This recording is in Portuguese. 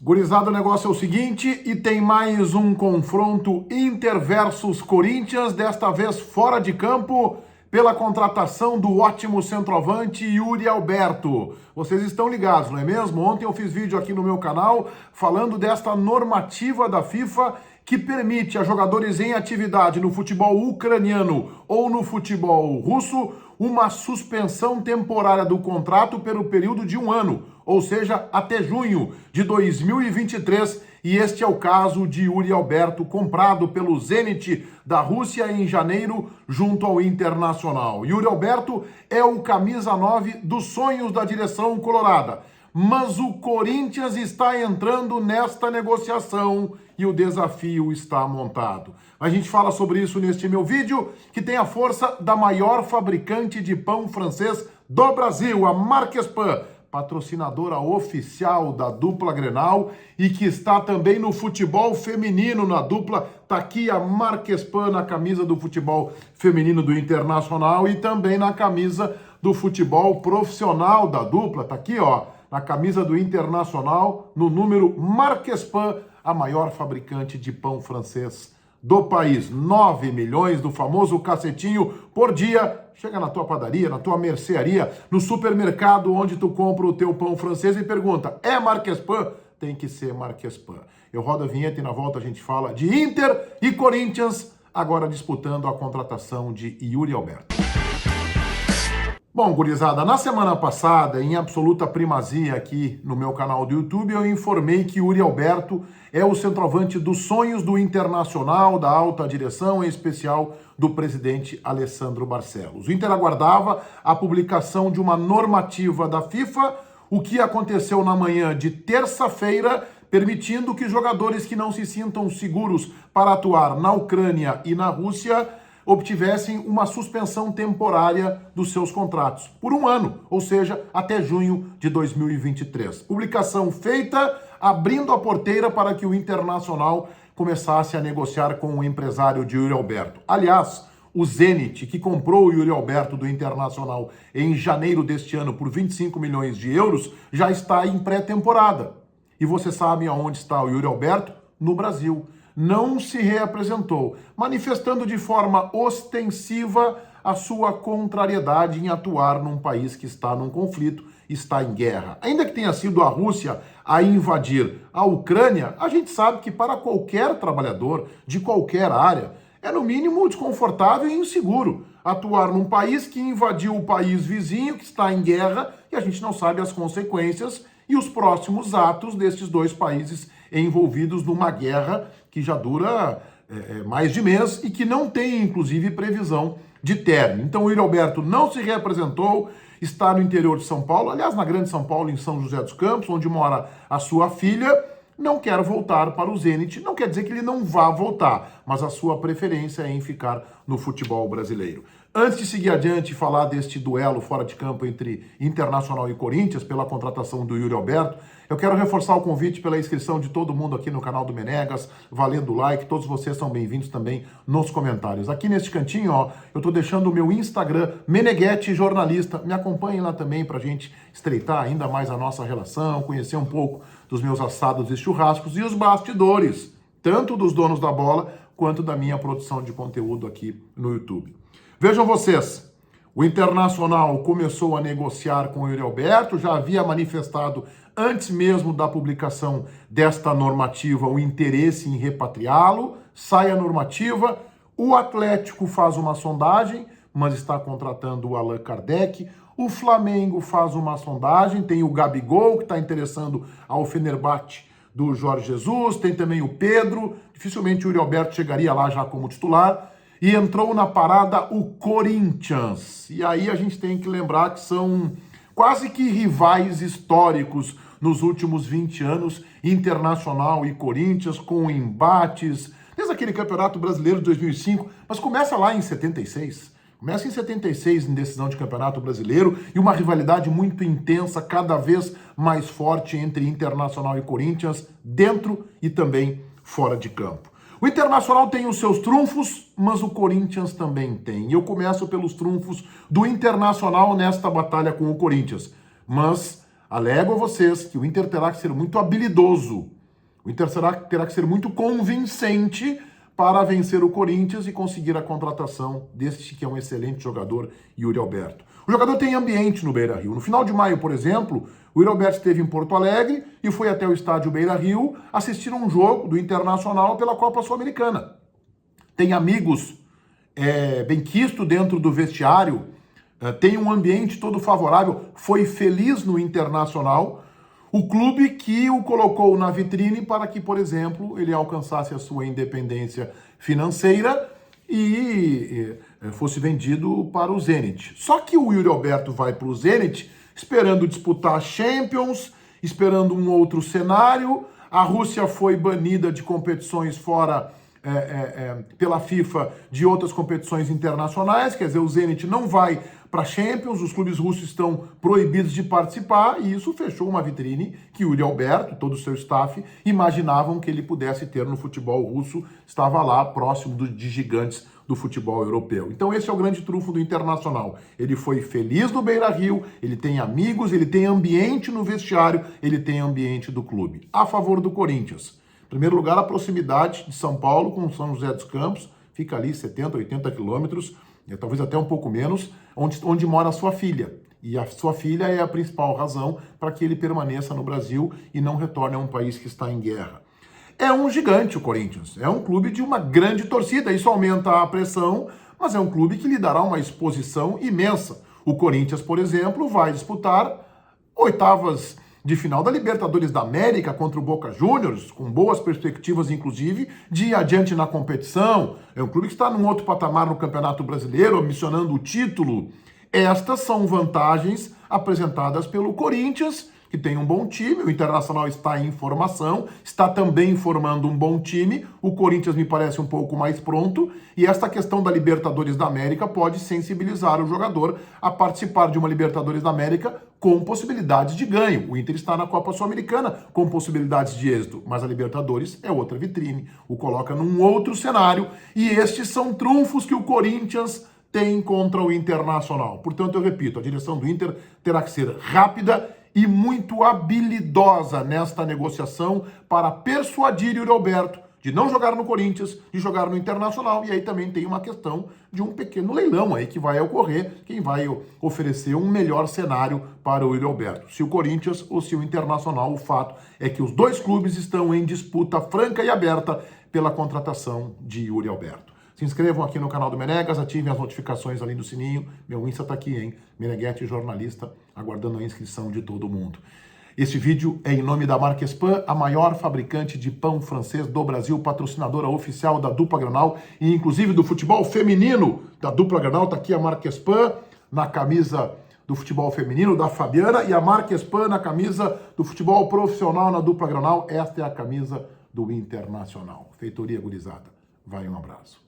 Gurizada, o negócio é o seguinte, e tem mais um confronto Inter versus Corinthians, desta vez fora de campo, pela contratação do ótimo centroavante Yuri Alberto. Vocês estão ligados, não é mesmo? Ontem eu fiz vídeo aqui no meu canal falando desta normativa da FIFA que permite a jogadores em atividade no futebol ucraniano ou no futebol russo uma suspensão temporária do contrato pelo período de um ano, ou seja, até junho de 2023, e este é o caso de Yuri Alberto, comprado pelo Zenit da Rússia em janeiro, junto ao Internacional. Yuri Alberto é o camisa 9 dos sonhos da direção colorada, mas o Corinthians está entrando nesta negociação e o desafio está montado. A gente fala sobre isso neste meu vídeo, que tem a força da maior fabricante de pão francês do Brasil, a Marquespan, patrocinadora oficial da dupla Grenal e que está também no futebol feminino na dupla. Tá aqui a Marquespan na camisa do futebol feminino do Internacional e também na camisa do futebol profissional da dupla. Tá aqui, ó, na camisa do Internacional, no número Marquespan, a maior fabricante de pão francês do país. 9 milhões do famoso cacetinho por dia. Chega na tua padaria, na tua mercearia, no supermercado onde tu compra o teu pão francês e pergunta, é Marquespan? Tem que ser Marquespan. Eu rodo a vinheta e na volta a gente fala de Inter e Corinthians, agora disputando a contratação de Yuri Alberto. Bom, gurizada, na semana passada, em absoluta primazia aqui no meu canal do YouTube, eu informei que Yuri Alberto é o centroavante dos sonhos do Internacional, da alta direção, em especial do presidente Alessandro Barcelos. O Inter aguardava a publicação de uma normativa da FIFA, o que aconteceu na manhã de terça-feira, permitindo que jogadores que não se sintam seguros para atuar na Ucrânia e na Rússia obtivessem uma suspensão temporária dos seus contratos por um ano, ou seja, até junho de 2023. Publicação feita, abrindo a porteira para que o Internacional começasse a negociar com o empresário de Yuri Alberto. Aliás, o Zenit, que comprou o Yuri Alberto do Internacional em janeiro deste ano por 25 milhões de euros, já está em pré-temporada. E você sabe aonde está o Yuri Alberto? No Brasil. Não se reapresentou, manifestando de forma ostensiva a sua contrariedade em atuar num país que está num conflito, está em guerra. Ainda que tenha sido a Rússia a invadir a Ucrânia, a gente sabe que para qualquer trabalhador de qualquer área é no mínimo desconfortável e inseguro atuar num país que invadiu o país vizinho, que está em guerra, e a gente não sabe as consequências e os próximos atos desses dois países envolvidos numa guerra que já dura mais de mês e que não tem, inclusive, previsão de término. Então, o Yuri Alberto não se reapresentou, está no interior de São Paulo, aliás, na Grande São Paulo, em São José dos Campos, onde mora a sua filha, não quer voltar para o Zenit. Não quer dizer que ele não vá voltar, mas a sua preferência é em ficar no futebol brasileiro. Antes de seguir adiante e falar deste duelo fora de campo entre Internacional e Corinthians pela contratação do Yuri Alberto, eu quero reforçar o convite pela inscrição de todo mundo aqui no canal do Menegas, valendo o like, todos vocês são bem-vindos também nos comentários. Aqui neste cantinho, ó, eu tô deixando o meu Instagram, Meneghete Jornalista, me acompanhem lá também pra gente estreitar ainda mais a nossa relação, conhecer um pouco dos meus assados e churrascos e os bastidores, tanto dos donos da bola quanto da minha produção de conteúdo aqui no YouTube. Vejam vocês, o Internacional começou a negociar com o Yuri Alberto, já havia manifestado antes mesmo da publicação desta normativa o interesse em repatriá-lo, sai a normativa, o Atlético faz uma sondagem, mas está contratando o Allan Kardec, o Flamengo faz uma sondagem, tem o Gabigol que está interessando ao Fenerbahçe do Jorge Jesus, tem também o Pedro, dificilmente o Yuri Alberto chegaria lá já como titular, e entrou na parada o Corinthians. E aí a gente tem que lembrar que são quase que rivais históricos nos últimos 20 anos, Internacional e Corinthians, com embates, desde aquele Campeonato Brasileiro de 2005, mas começa lá em 76. Começa em 76 em decisão de Campeonato Brasileiro e uma rivalidade muito intensa, cada vez mais forte entre Internacional e Corinthians, dentro e também fora de campo. O Internacional tem os seus trunfos, mas o Corinthians também tem. E eu começo pelos trunfos do Internacional nesta batalha com o Corinthians. Mas Alego a vocês que o Inter terá que ser muito habilidoso. O Inter terá que ser muito convincente para vencer o Corinthians e conseguir a contratação deste que é um excelente jogador, Yuri Alberto. O jogador tem ambiente no Beira-Rio. No final de maio, por exemplo, o Yuri Alberto esteve em Porto Alegre e foi até o estádio Beira-Rio assistir um jogo do Internacional pela Copa Sul-Americana. Tem amigos benquisto dentro do vestiário, tem um ambiente todo favorável, foi feliz no Internacional, o clube que o colocou na vitrine para que, por exemplo, ele alcançasse a sua independência financeira e fosse vendido para o Zenit. Só que o Yuri Alberto vai para o Zenit esperando disputar a Champions, esperando um outro cenário. A Rússia foi banida de competições fora pela FIFA de outras competições internacionais, quer dizer, o Zenit não vai para a Champions, os clubes russos estão proibidos de participar e isso fechou uma vitrine que o Yuri Alberto, todo o seu staff, imaginavam que ele pudesse ter no futebol russo, estava lá próximo de gigantes do futebol europeu. Então esse é o grande trunfo do Internacional. Ele foi feliz no Beira-Rio, ele tem amigos, ele tem ambiente no vestiário, ele tem ambiente do clube. A favor do Corinthians. Em primeiro lugar, a proximidade de São Paulo com São José dos Campos, fica ali 70, 80 quilômetros, talvez até um pouco menos, onde mora a sua filha. E a sua filha é a principal razão para que ele permaneça no Brasil e não retorne a um país que está em guerra. É um gigante o Corinthians, é um clube de uma grande torcida, isso aumenta a pressão, mas é um clube que lhe dará uma exposição imensa. O Corinthians, por exemplo, vai disputar oitavas de final da Libertadores da América contra o Boca Juniors, com boas perspectivas, inclusive, de ir adiante na competição. É um clube que está num outro patamar no Campeonato Brasileiro, ambicionando o título. Estas são vantagens apresentadas pelo Corinthians, que tem um bom time, o Internacional está em formação, está também formando um bom time, o Corinthians me parece um pouco mais pronto, e esta questão da Libertadores da América pode sensibilizar o jogador a participar de uma Libertadores da América com possibilidades de ganho. O Inter está na Copa Sul-Americana com possibilidades de êxito, mas a Libertadores é outra vitrine, o coloca num outro cenário, e estes são trunfos que o Corinthians tem contra o Internacional. Portanto, eu repito, a direção do Inter terá que ser rápida e muito habilidosa nesta negociação para persuadir Yuri Alberto de não jogar no Corinthians, de jogar no Internacional, e aí também tem uma questão de um pequeno leilão aí que vai ocorrer, quem vai oferecer um melhor cenário para o Yuri Alberto, se o Corinthians ou se o Internacional. O fato é que os dois clubes estão em disputa franca e aberta pela contratação de Yuri Alberto. Se inscrevam aqui no canal do Menegas, ativem as notificações ali no sininho. Meu Insta tá aqui, hein? Meneghete Jornalista, aguardando a inscrição de todo mundo. Este vídeo é em nome da Marquespan, a maior fabricante de pão francês do Brasil, patrocinadora oficial da dupla Grenal e inclusive do futebol feminino da dupla Grenal. Tá aqui a Marquespan na camisa do futebol feminino da Fabiana e a Marquespan na camisa do futebol profissional na dupla Grenal. Esta é a camisa do Internacional. Feitoria gurizada. Vai, um abraço.